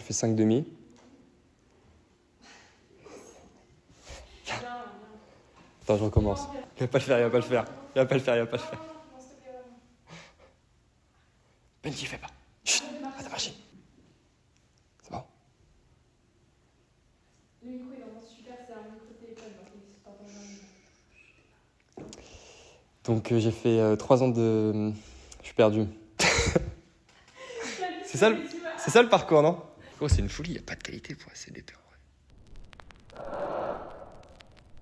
fais 5 demi. Attends, je recommence. Il va pas le faire. Benji, fais pas. Chut, à ta machine. C'est bon. Le micro est vraiment super, c'est un micro téléphone, donc il n'existe pas vraiment. Donc j'ai fait 3 ans de... Je suis perdu. C'est ça le parcours, non? Oh, c'est une folie, il n'y a pas de qualité pour essayer d'être heureux.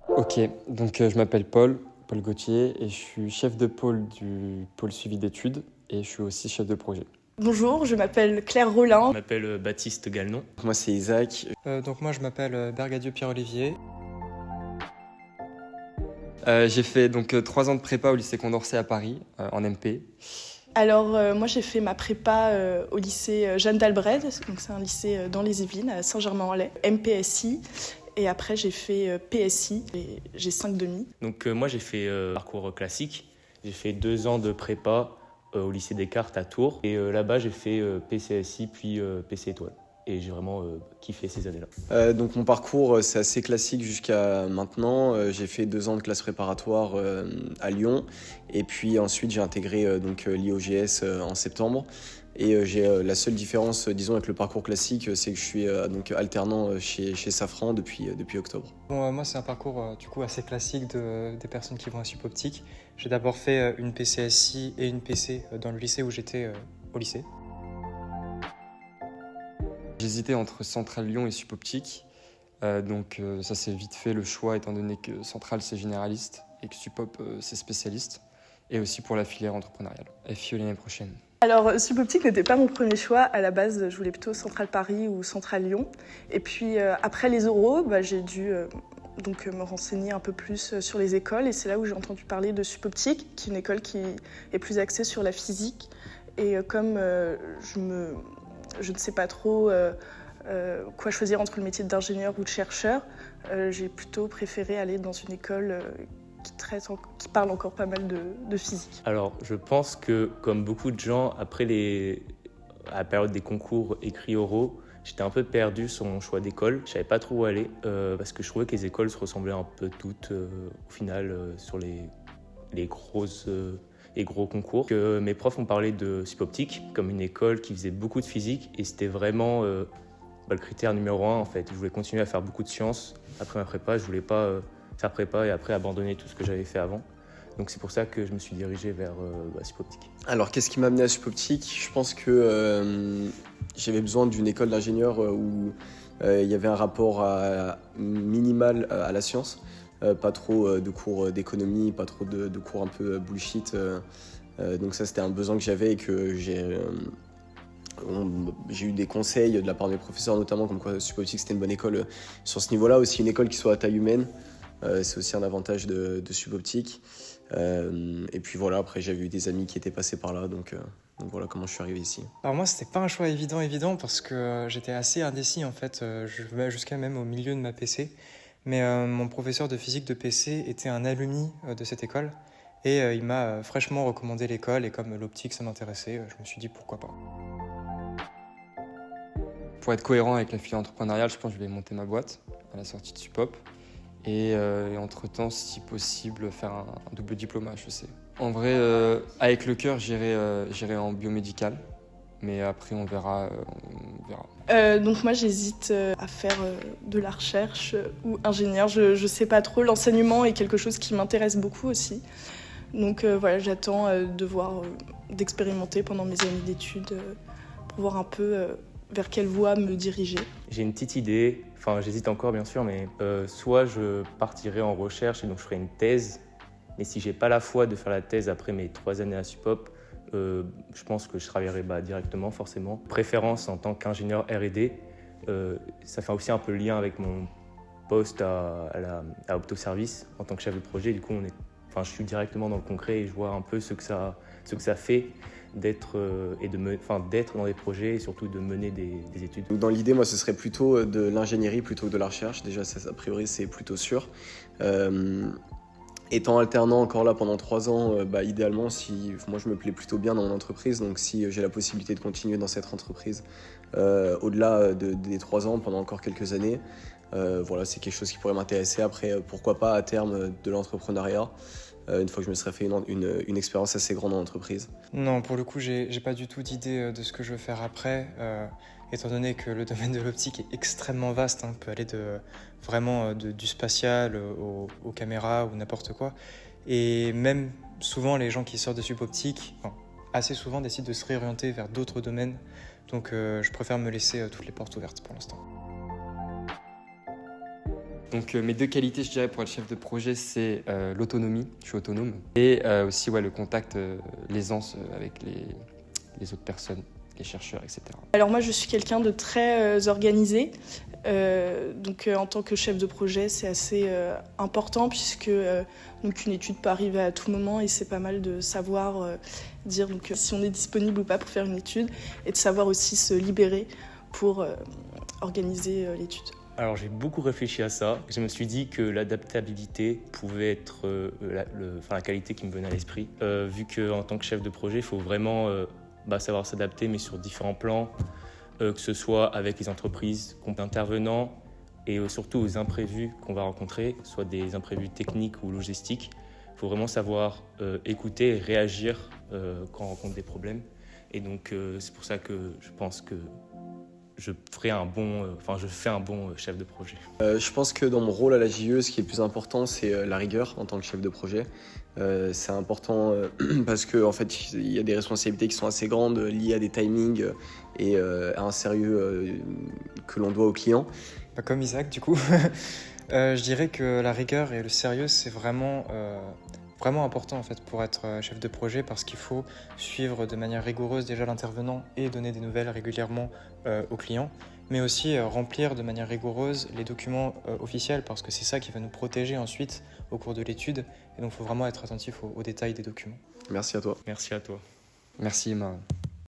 Ok, donc je m'appelle Paul Gauthier, et je suis chef de pôle du pôle suivi d'études, et je suis aussi chef de projet. Bonjour, je m'appelle Claire Rollin. Je m'appelle Baptiste Galnon. Moi c'est Isaac. Donc moi je m'appelle Bergadieu Pierre-Olivier. J'ai fait donc 3 ans de prépa au lycée Condorcet à Paris, en MP. Alors moi j'ai fait ma prépa au lycée Jeanne d'Albret, donc c'est un lycée dans les Yvelines, à Saint-Germain-en-Laye, MPSI. Et après j'ai fait PSI, et j'ai 5 demi. Donc moi j'ai fait parcours classique. J'ai fait 2 ans de prépa au lycée Descartes à Tours. Et là-bas j'ai fait PCSI puis PC Étoile. Et j'ai vraiment kiffé ces années-là. Donc mon parcours c'est assez classique jusqu'à maintenant. J'ai fait 2 ans de classe préparatoire à Lyon, et puis ensuite j'ai intégré l'IOGS en septembre. Et j'ai la seule différence, disons, avec le parcours classique, c'est que je suis donc alternant chez Safran depuis octobre. Bon, moi c'est un parcours du coup assez classique des personnes qui vont à Supoptique. J'ai d'abord fait une PCSI et une PC dans le lycée où j'étais au lycée. J'hésitais entre Centrale Lyon et Supoptique. Donc ça s'est vite fait le choix, étant donné que Centrale c'est généraliste et que Supop c'est spécialiste. Et aussi pour la filière entrepreneuriale. FIE l'année prochaine. Alors Supoptique n'était pas mon premier choix. À la base je voulais plutôt Centrale Paris ou Centrale Lyon. Et puis après les oraux, j'ai dû donc me renseigner un peu plus sur les écoles. Et c'est là où j'ai entendu parler de Supoptique, qui est une école qui est plus axée sur la physique. Et comme je ne sais pas trop quoi choisir entre le métier d'ingénieur ou de chercheur, j'ai plutôt préféré aller dans une école qui parle encore pas mal de physique. Alors je pense que comme beaucoup de gens, après à la période des concours écrits oraux, j'étais un peu perdu sur mon choix d'école. Je savais pas trop où aller parce que je trouvais que les écoles se ressemblaient un peu toutes au final sur les gros concours. Que mes profs ont parlé de Supoptique comme une école qui faisait beaucoup de physique, et c'était vraiment le critère numéro 1 en fait. Je voulais continuer à faire beaucoup de sciences après ma prépa. Je voulais pas faire prépa et après abandonner tout ce que j'avais fait avant. Donc c'est pour ça que je me suis dirigé vers Supoptique. Alors qu'est-ce qui m'a amené à Supoptique? Je pense que j'avais besoin d'une école d'ingénieur où il y avait un rapport minimal à la science. Pas trop de cours d'économie, pas trop de cours un peu bullshit. Donc ça c'était un besoin que j'avais, et que j'ai eu des conseils de la part de mes professeurs, notamment comme quoi Supoptique c'était une bonne école sur ce niveau-là. Aussi une école qui soit à taille humaine, c'est aussi un avantage de Supoptique. Et puis voilà, après j'avais eu des amis qui étaient passés par là, donc voilà comment je suis arrivé ici. Alors moi c'était pas un choix évident parce que j'étais assez indécis en fait, je vais jusqu'à même au milieu de ma PC. Mais mon professeur de physique de PC était un alumni de cette école, et il m'a fraîchement recommandé l'école, et comme l'optique ça m'intéressait, je me suis dit pourquoi pas. Pour être cohérent avec la filière entrepreneuriale, je pense que je vais monter ma boîte à la sortie de Supop. Et entre-temps, si possible, faire un double diplôme à HEC. En vrai, avec le cœur, j'irai en biomédical. Mais après, on verra. Donc moi, j'hésite à faire de la recherche ou ingénieur. Je sais pas trop. L'enseignement est quelque chose qui m'intéresse beaucoup aussi. Donc voilà, j'attends d'expérimenter pendant mes années d'études pour voir un peu vers quelle voie me diriger. J'ai une petite idée, j'hésite encore bien sûr, mais soit je partirai en recherche et donc je ferai une thèse, mais si j'ai pas la foi de faire la thèse après mes 3 années à Supop, je pense que je travaillerai directement forcément. Préférence en tant qu'ingénieur R&D, ça fait aussi un peu le lien avec mon poste à Optoservice en tant que chef de projet. Du coup, je suis directement dans le concret et je vois un peu ce que ça fait d'être dans des projets et surtout de mener des études. Dans l'idée, moi, ce serait plutôt de l'ingénierie plutôt que de la recherche. Déjà, ça, a priori, c'est plutôt sûr. Étant alternant encore là pendant 3 ans, idéalement, moi je me plais plutôt bien dans mon entreprise, donc si j'ai la possibilité de continuer dans cette entreprise, au-delà des 3 ans, pendant encore quelques années. Voilà, c'est quelque chose qui pourrait m'intéresser. Après, pourquoi pas à terme de l'entrepreneuriat, une fois que je me serais fait une expérience assez grande en entreprise. Non, pour le coup, j'ai pas du tout d'idée de ce que je veux faire après, étant donné que le domaine de l'optique est extrêmement vaste, hein, peut aller du spatial aux caméras ou n'importe quoi. Et même souvent, les gens qui sortent de Suboptique, assez souvent décident de se réorienter vers d'autres domaines. Donc je préfère me laisser toutes les portes ouvertes pour l'instant. Donc mes 2 qualités, je dirais, pour être chef de projet, c'est l'autonomie, je suis autonome, et aussi le contact, l'aisance avec les autres personnes, les chercheurs, etc. Alors moi, je suis quelqu'un de très organisé. Donc en tant que chef de projet, c'est assez important puisque donc une étude peut arriver à tout moment et c'est pas mal de savoir dire donc, si on est disponible ou pas pour faire une étude et de savoir aussi se libérer pour organiser l'étude. Alors j'ai beaucoup réfléchi à ça. Je me suis dit que l'adaptabilité pouvait être la qualité qui me venait à l'esprit. Vu qu'en tant que chef de projet, il faut vraiment savoir s'adapter, mais sur différents plans, que ce soit avec les entreprises intervenants et surtout aux imprévus qu'on va rencontrer, soit des imprévus techniques ou logistiques. Il faut vraiment savoir écouter et réagir quand on rencontre des problèmes. Et donc c'est pour ça que je pense que je fais un bon chef de projet. Je pense que dans mon rôle à la JE, ce qui est le plus important, c'est la rigueur en tant que chef de projet. C'est important parce qu'en fait, il y a des responsabilités qui sont assez grandes liées à des timings et à un sérieux que l'on doit aux clients. Comme Isaac, du coup, je dirais que la rigueur et le sérieux, c'est vraiment important en fait, pour être chef de projet parce qu'il faut suivre de manière rigoureuse déjà l'intervenant et donner des nouvelles régulièrement aux clients, mais aussi remplir de manière rigoureuse les documents officiels parce que c'est ça qui va nous protéger ensuite au cours de l'étude et donc il faut vraiment être attentif aux détails des documents. Merci à toi. Merci à toi. Merci Emma.